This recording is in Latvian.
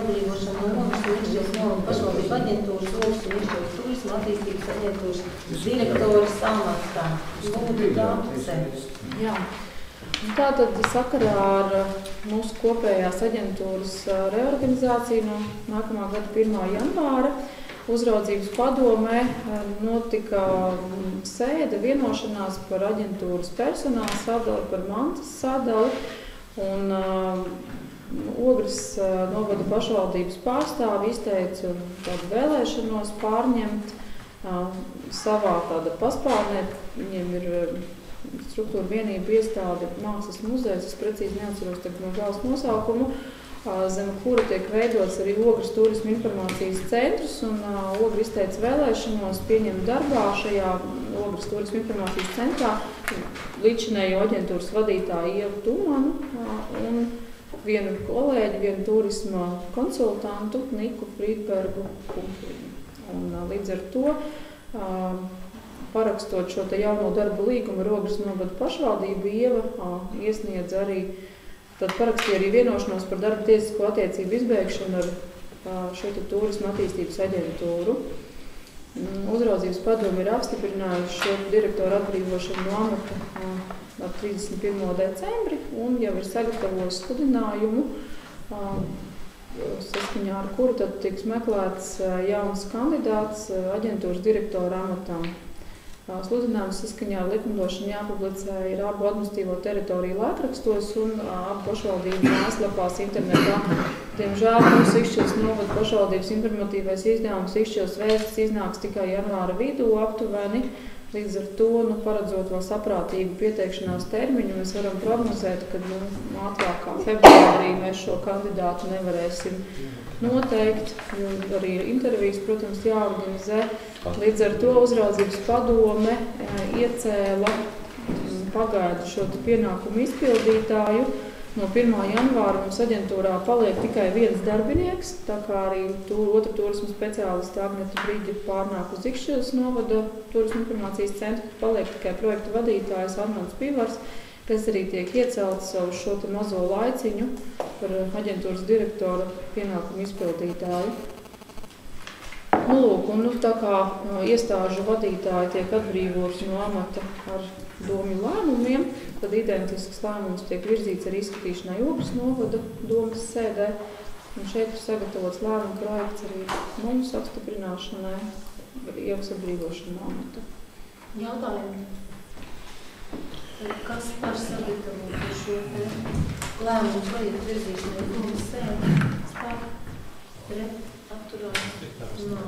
atbrīvošanu no Ogres un Iekšzemes novada pašvaldību aģentūras, Ogres un Iekšzemes turisma attīstības aģentūras direktoras amatā. Lūdzu, Dāmce. Jā. Tātad sakarā ar mūsu kopējās aģentūras reorganizāciju no nākamā gada 1. janvāra uzraudzības padomē notika sēde vienošanās par aģentūras personāla sadali, par mantas sadali, un Ogres novada pašvaldības pārstāvi izteica tādu vēlēšanos pārņemt savā tāda paspārnē. Viņiem ir struktūra vienība iestāde Mākslas muzejs, es precīzi neatceros no gala nosaukumu, zem kura tiek veidots arī Ogres turisma informācijas centrs, un Ogre izteica vēlēšanos pieņemt darbā šajā Ogres turisma informācijas centrā līdzinējo aģentūras vadītāju Ievu Tumanu un vienu kolēģi, vienu turisma konsultantu Niku Frīdbergu Kumplinu. Un līdz ar to, parakstot šo te jauno darbu līgumu ar Ogres novada pašvaldību, Ieva iesniedz arī, tad parakstīja arī vienošanos par darba tiesisko attiecību izbeigšanu ar šo turisma attīstības aģentūru. Uzraudzības padomi ir apstiprinājuši šo direktoru atbrīvošanu no amata ar 31. decembri un jau ir sagatavojis sludinājumu, saskaņā ar kuru tad tiks meklēts jauns kandidāts aģentūras direktora amatam. Sludinājums saskaņā ar likumdošanu jāpublicē ir abu administratīvo teritoriju laikrakstos un abu pašvaldību mājaslapās internetā. Diemžēl mūsu Iekšzemes novada pašvaldības informatīvais izdevums Iekšzemes vēstis iznāks tikai janvāra vidū aptuveni. Līdz ar to, paredzot vēl saprātīgu pieteikšanās termiņu, mēs varam prognozēt, ka ātrāk kā februārī mēs šo kandidātu nevarēsim noteikt, jo arī intervijas, protams, jāorganizē. Līdz ar to uzraudzības padome iecēla pagaidu šo pienākumu izpildītāju. No 1. janvāra mums aģentūrā paliek tikai viens darbinieks, tā kā arī otru turismu speciālistu Agneta Brīģa pārnāk uz Iekšzemes novada turismu informācijas centru, paliek tikai projekta vadītājs Arnolds Pīvars, kas arī tiek iecelts uz šo mazo laiciņu par aģentūras direktora pienākumu izpildītāju. Lūk, un tā kā iestāžu vadītāji tiek atbrīvoti no amata ar domju lēmumiem, tad identisks lēmums tiek virzīts arī izskatīšanai Ogres novada domas sēdē. Un šeit ir sagatavots lēmuma projekts arī mums apstiprināšanai Ievas atbrīvošanu no amata. Jautājumi? Kas par sagatavot šo lēmumu projektu virzīšanai domas sēdē? Spēk? Apturās? Nav.